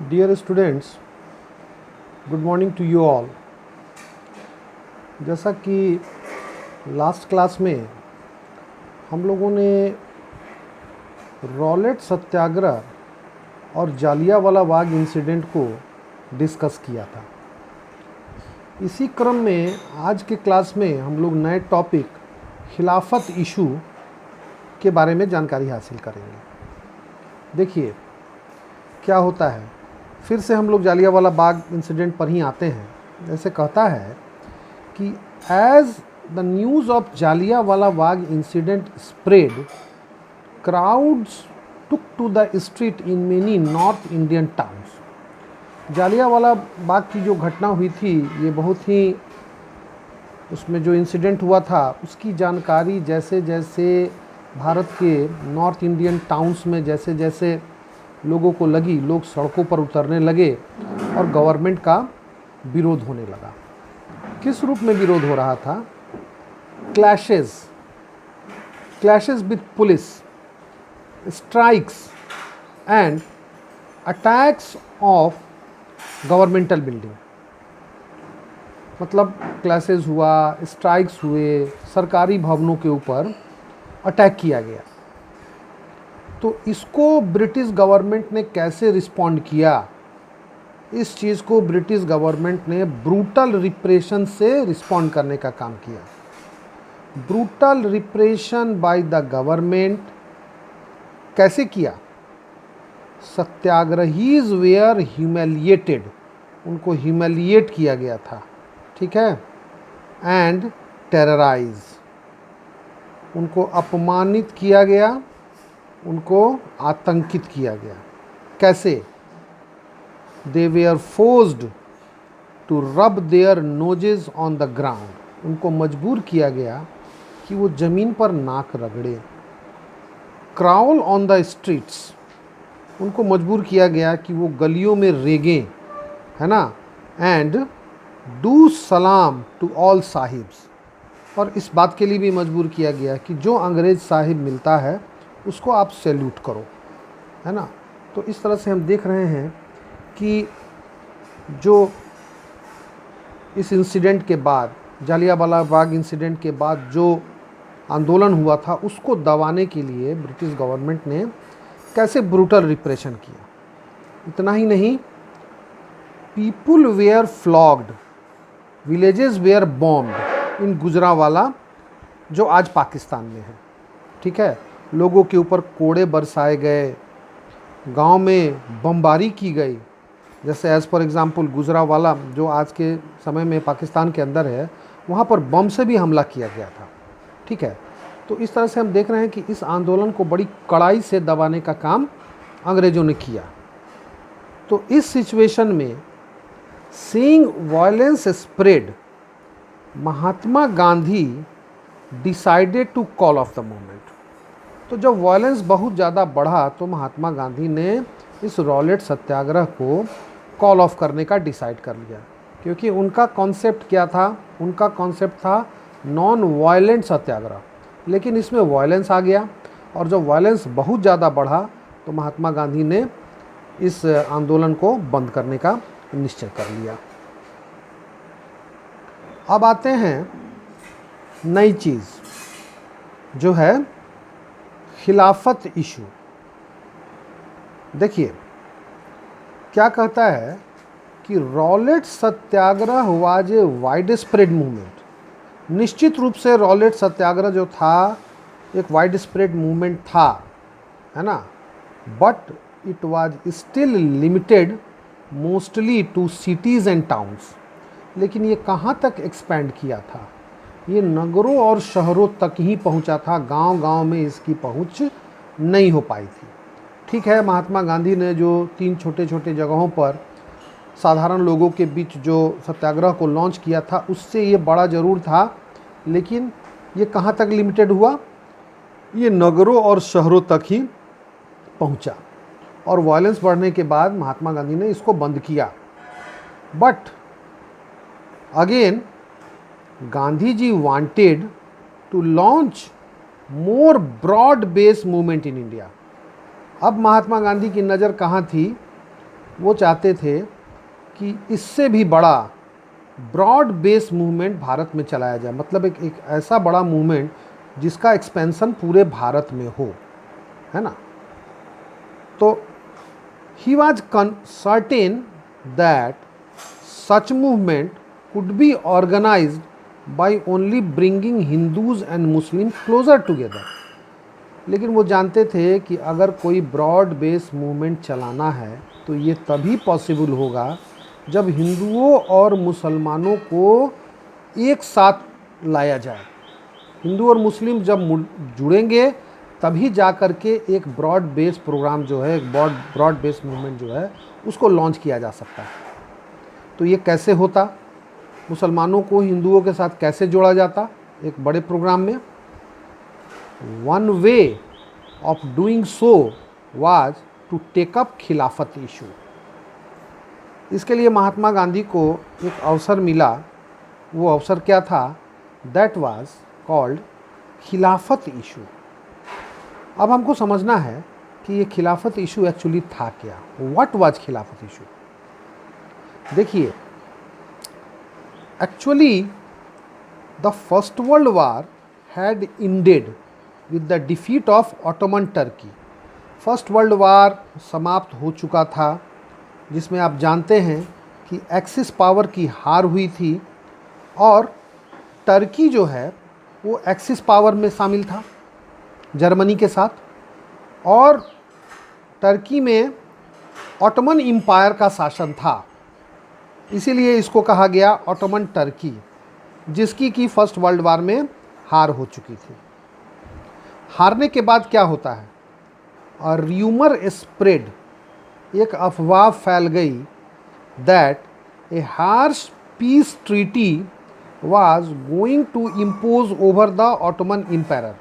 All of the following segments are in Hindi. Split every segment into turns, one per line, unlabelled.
Dear students, good morning to you all. जैसा कि लास्ट क्लास में हम लोगों ने रॉलेट सत्याग्रह और जालियांवाला बाग इंसिडेंट को डिस्कस किया था। इसी क्रम में आज के क्लास में हम लोग नए टॉपिक खिलाफत इशू के बारे में जानकारी हासिल करेंगे। देखिए क्या होता है, फिर से हम लोग जालियांवाला बाग इंसिडेंट पर ही आते हैं। जैसे कहता है कि as the news of Jallianwala Bagh incident spread, crowds took to the street in many north Indian towns. Jallianwala Bagh की जो घटना हुई थी, ये बहुत ही, उसमें जो इंसिडेंट हुआ था उसकी जानकारी जैसे जैसे भारत के नॉर्थ इंडियन टाउन्स में जैसे जैसे लोगों को लगी, लोग सड़कों पर उतरने लगे और गवर्नमेंट का विरोध होने लगा। किस रूप में विरोध हो रहा था? Clashes with police, strikes and attacks of governmental building. मतलब क्लैशेस हुआ, स्ट्राइक्स हुए, सरकारी भवनों के ऊपर अटैक किया गया। तो इसको ब्रिटिश गवर्नमेंट ने कैसे रिस्पॉन्ड किया? इस चीज़ को ब्रिटिश गवर्नमेंट ने ब्रूटल रिप्रेशन से रिस्पॉन्ड करने का काम किया। Brutal repression by the government कैसे किया? सत्याग्रहीज वेयर ह्यूमिलिएटेड, उनको ह्यूमिलिएट किया गया था, ठीक है, एंड टेरराइज, उनको अपमानित किया गया, उनको आतंकित किया गया। कैसे? They were forced to rub their noses on the ground, उनको मजबूर किया गया कि वो ज़मीन पर नाक रगड़े। क्राउल ऑन द स्ट्रीट्स, उनको मजबूर किया गया कि वो गलियों में रेगें, है ना, एंड डू सलाम टू ऑल साहिब्स, और इस बात के लिए भी मजबूर किया गया कि जो अंग्रेज़ साहिब मिलता है उसको आप सैल्यूट करो, है ना। तो इस तरह से हम देख रहे हैं कि जो इस इंसिडेंट के बाद, जालियांवाला बाग इंसिडेंट के बाद जो आंदोलन हुआ था, उसको दबाने के लिए ब्रिटिश गवर्नमेंट ने कैसे ब्रूटल रिप्रेशन किया। इतना ही नहीं, people were flogged, villages were bombed in Gujranwala, जो आज पाकिस्तान में है, ठीक है। लोगों के ऊपर कोड़े बरसाए गए, गांव में बमबारी की गई। जैसे एज़ फॉर एग्ज़ाम्पल गुजरांवाला जो आज के समय में पाकिस्तान के अंदर है, वहाँ पर बम से भी हमला किया गया था, ठीक है। तो इस तरह से हम देख रहे हैं कि इस आंदोलन को बड़ी कड़ाई से दबाने का काम अंग्रेज़ों ने किया। तो इस सिचुएशन में seeing violence spread, Mahatma Gandhi decided to call off the movement. तो जब वायलेंस बहुत ज़्यादा बढ़ा तो महात्मा गांधी ने इस रॉलेट सत्याग्रह को कॉल ऑफ करने का डिसाइड कर लिया, क्योंकि उनका कॉन्सेप्ट क्या था? उनका कॉन्सेप्ट था नॉन वायलेंट सत्याग्रह, लेकिन इसमें वायलेंस आ गया, और जब वायलेंस बहुत ज़्यादा बढ़ा तो महात्मा गांधी ने इस आंदोलन को बंद करने का निश्चय कर लिया। अब आते हैं नई चीज़ जो है खिलाफत इशू। देखिए क्या कहता है कि Rowlatt Satyagraha was a wide spread movement. निश्चित रूप से रॉलेट सत्याग्रह जो था एक वाइड स्प्रेड मूवमेंट था, है ना, but it was still limited mostly to cities and towns. लेकिन ये कहाँ तक एक्सपैंड किया था? ये नगरों और शहरों तक ही पहुंचा था, गांव-गांव में इसकी पहुंच नहीं हो पाई थी, ठीक है। महात्मा गांधी ने जो 3 छोटे छोटे जगहों पर साधारण लोगों के बीच जो सत्याग्रह को लॉन्च किया था, उससे ये बड़ा ज़रूर था, लेकिन ये कहाँ तक लिमिटेड हुआ? ये नगरों और शहरों तक ही पहुंचा, और वायलेंस बढ़ने के बाद महात्मा गांधी ने इसको बंद किया। But again Gandhi ji wanted to launch more broad base movement in India. अब महात्मा गांधी की नज़र कहाँ थी? वो चाहते थे कि इससे भी बड़ा ब्रॉड बेस मूवमेंट भारत में चलाया जाए, मतलब एक ऐसा बड़ा मूवमेंट जिसका एक्सपेंशन पूरे भारत में हो, है ना। तो he was certain that such movement could be organized by only bringing Hindus and Muslim closer together. लेकिन वो जानते थे कि अगर कोई ब्रॉड बेस मूवमेंट चलाना है तो ये तभी पॉसिबल होगा जब हिंदुओं और मुसलमानों को एक साथ लाया जाए। हिंदू और मुस्लिम जब जुड़ेंगे तभी जा कर के एक ब्रॉड बेस प्रोग्राम जो है, एक ब्रॉड बेस मूवमेंट जो है उसको लॉन्च किया जा सकता है। तो ये कैसे होता, मुसलमानों को हिंदुओं के साथ कैसे जोड़ा जाता एक बड़े प्रोग्राम में? One way of doing so was to take up Khilafat issue. इसके लिए महात्मा गांधी को एक अवसर मिला। वो अवसर क्या था? दैट वाज कॉल्ड खिलाफत इशू। अब हमको समझना है कि ये खिलाफत इशू एक्चुअली था क्या। व्हाट वाज खिलाफत इशू? देखिए, actually the first world war had ended with the defeat of Ottoman Turkey. First world war समाप्त हो चुका था, जिसमें आप जानते हैं कि एक्सिस पावर की हार हुई थी और टर्की जो है वो एक्सिस पावर में शामिल था जर्मनी के साथ, और टर्की में ऑटोमन एम्पायर का शासन था। इसीलिए इसको कहा गया ऑटोमन टर्की, जिसकी की फर्स्ट वर्ल्ड वार में हार हो चुकी थी। हारने के बाद क्या होता है? और र्यूमर स्प्रेड, एक अफवाह फैल गई that a harsh peace treaty was going to impose over the Ottoman empire.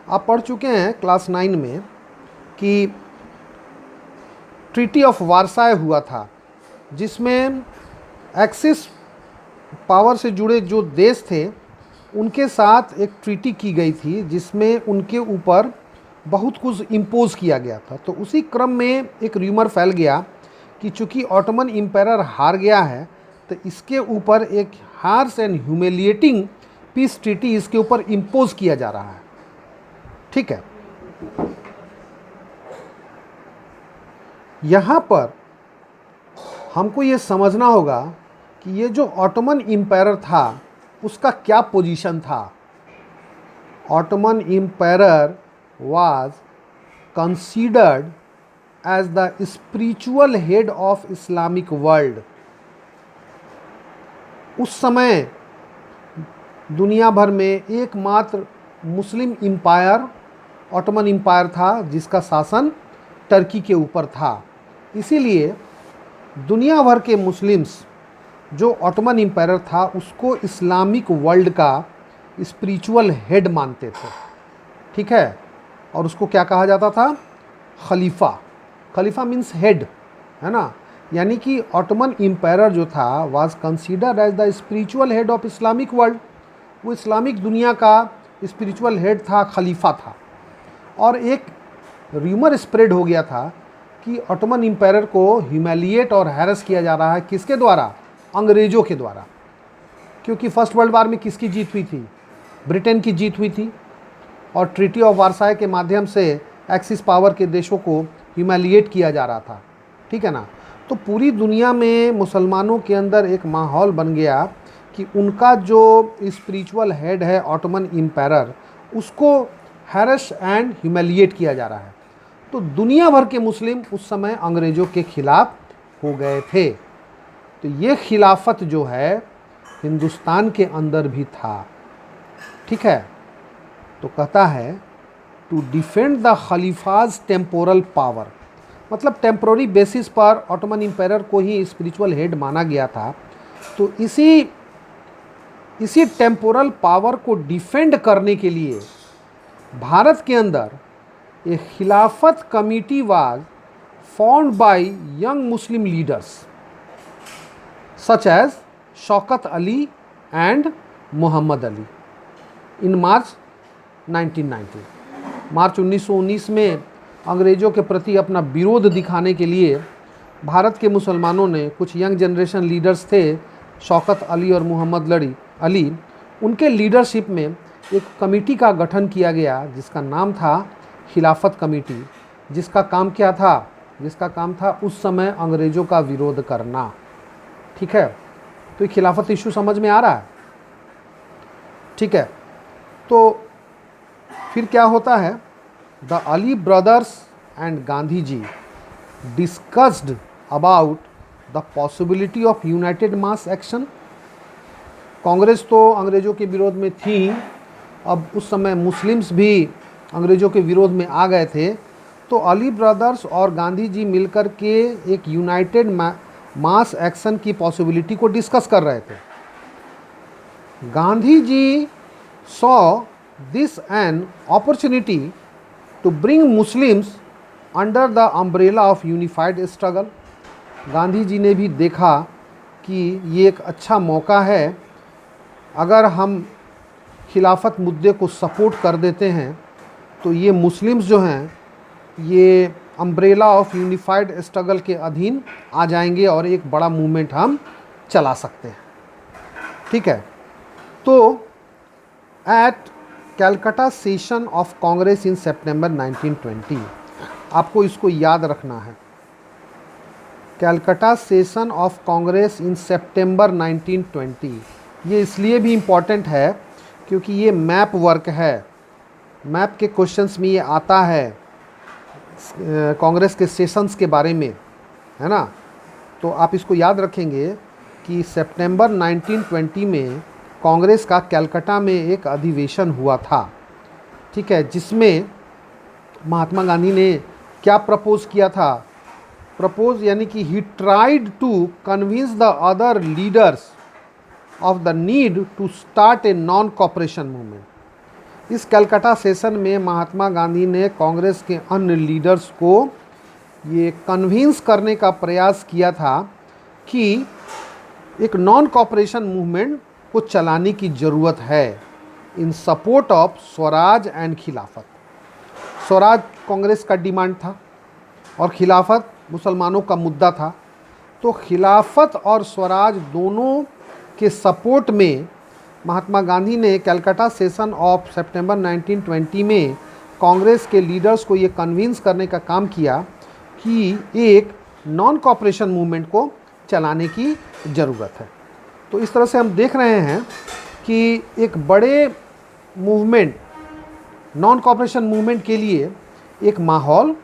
आप पढ़ चुके हैं क्लास 9 में कि ट्रीटी ऑफ वारसाय हुआ था, जिसमें एक्सिस पावर से जुड़े जो देश थे उनके साथ एक ट्रीटी की गई थी, जिसमें उनके ऊपर बहुत कुछ इम्पोज किया गया था। तो उसी क्रम में एक र्यूमर फैल गया कि चूंकि ऑटोमन एम्पायर हार गया है तो इसके ऊपर एक harsh and humiliating peace treaty इसके ऊपर इम्पोज किया जा रहा है। ठीक है, यहाँ पर हमको ये समझना होगा कि ये जो ऑटोमन एम्पायर था उसका क्या पोजीशन था। Ottoman empire was considered as the spiritual head of Islamic world। उस समय दुनिया भर में एकमात्र मुस्लिम एम्पायर ऑटोमन एम्पायर था जिसका शासन टर्की के ऊपर था। इसीलिए दुनिया भर के मुस्लिम्स जो ऑटोमन एम्पायर था उसको इस्लामिक वर्ल्ड का स्पिरिचुअल हेड मानते थे। ठीक है, और उसको क्या कहा जाता था? खलीफा। खलीफा मीन्स हेड, है ना। यानी कि ऑटोमन एम्पायर जो था was considered as the spiritual head of Islamic world. वो इस्लामिक दुनिया का स्पिरिचुअल हेड था, खलीफा था। और एक र्यूमर स्प्रेड हो गया था कि ऑटोमन एम्पायर को ह्यूमिलिएट और हैरेस किया जा रहा है। किसके द्वारा? अंग्रेज़ों के द्वारा। क्योंकि फर्स्ट वर्ल्ड वार में किसकी जीत हुई थी? ब्रिटेन की जीत हुई थी, और ट्रीटी ऑफ वारसाय के माध्यम से एक्सिस पावर के देशों को ह्यूमिलिएट किया जा रहा था। ठीक है ना। तो पूरी दुनिया में मुसलमानों के अंदर एक माहौल बन गया कि उनका जो स्पिरिचुअल हेड है ऑटोमन एम्पायर, उसको हैरेस एंड ह्यूमिलिएट किया जा रहा है। तो दुनिया भर के मुस्लिम उस समय अंग्रेज़ों के खिलाफ हो गए थे। तो ये खिलाफत जो है हिंदुस्तान के अंदर भी था। ठीक है, तो कहता है to defend the khalifa's temporal power, मतलब टेम्पोररी बेसिस पर ऑटोमन एम्पायर को ही स्पिरिचुअल हेड माना गया था। तो इसी टेम्पोरल पावर को डिफेंड करने के लिए भारत के अंदर एक Khilafat committee was formed by young Muslim leaders such as Shaukat Ali and Mohammad Ali in March 1919। March 1919 में अंग्रेज़ों के प्रति अपना विरोध दिखाने के लिए भारत के मुसलमानों ने, कुछ यंग जनरेशन लीडर्स थे, शौकत अली और मोहम्मद अली, उनके लीडरशिप में एक कमेटी का गठन किया गया जिसका नाम था खिलाफत कमेटी, जिसका काम क्या था? जिसका काम था उस समय अंग्रेज़ों का विरोध करना। ठीक है, तो ये खिलाफत इशू समझ में आ रहा है? ठीक है, तो फिर क्या होता है? The Ali brothers and Gandhi ji discussed about the possibility of united mass action. Congress तो अंग्रेज़ों के विरोध में थी, अब उस समय मुस्लिम्स भी अंग्रेज़ों के विरोध में आ गए थे, तो अली ब्रदर्स और गांधी जी मिलकर के एक यूनाइटेड मास एक्शन की पॉसिबिलिटी को डिस्कस कर रहे थे। Gandhi ji saw this an opportunity to bring Muslims under the umbrella of unified struggle. Gandhi ji ने भी देखा कि ये एक अच्छा मौका है, अगर हम खिलाफत मुद्दे को सपोर्ट कर देते हैं तो ये मुस्लिम्स जो हैं ये अम्ब्रेला ऑफ यूनिफाइड स्ट्रगल के अधीन आ जाएंगे और एक बड़ा मूवमेंट हम चला सकते हैं। ठीक है, तो at Calcutta session of Congress in September 1920, आपको इसको याद रखना है, Calcutta session of Congress in September 1920। ये इसलिए भी इम्पॉर्टेंट है क्योंकि ये मैप वर्क है, मैप के क्वेश्चंस में ये आता है कांग्रेस के सेशंस के बारे में, है ना। तो आप इसको याद रखेंगे कि सितंबर 1920 में कांग्रेस का कलकत्ता में एक अधिवेशन हुआ था। ठीक है, जिसमें महात्मा गांधी ने क्या प्रपोज किया था? प्रपोज यानी कि he tried to convince the other leaders of the need to start a non cooperation movement. इस कलकत्ता सेशन में महात्मा गांधी ने कांग्रेस के अन्य लीडर्स को ये कन्विंस करने का प्रयास किया था कि एक नॉन कॉपरेशन मूवमेंट को चलाने की ज़रूरत है इन सपोर्ट ऑफ स्वराज एंड खिलाफत। स्वराज कांग्रेस का डिमांड था और खिलाफत मुसलमानों का मुद्दा था, तो खिलाफत और स्वराज दोनों के सपोर्ट में महात्मा गांधी ने कलकत्ता सेशन ऑफ सितंबर 1920 में कांग्रेस के लीडर्स को ये कन्विंस करने का काम किया कि एक नॉन कॉपरेशन मूवमेंट को चलाने की ज़रूरत है। तो इस तरह से हम देख रहे हैं कि एक बड़े मूवमेंट, नॉन कॉपरेशन मूवमेंट के लिए एक माहौल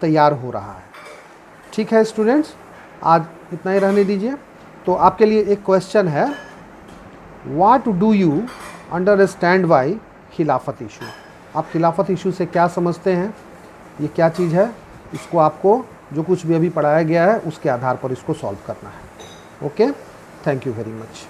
तैयार हो रहा है। ठीक है स्टूडेंट्स, आज इतना ही रहने दीजिए। तो आपके लिए एक क्वेश्चन है, what do you understand by खिलाफत इशू। आप खिलाफत इशू से क्या समझते हैं, ये क्या चीज़ है, इसको आपको जो कुछ भी अभी पढ़ाया गया है उसके आधार पर इसको सॉल्व करना है। Okay, thank you very much.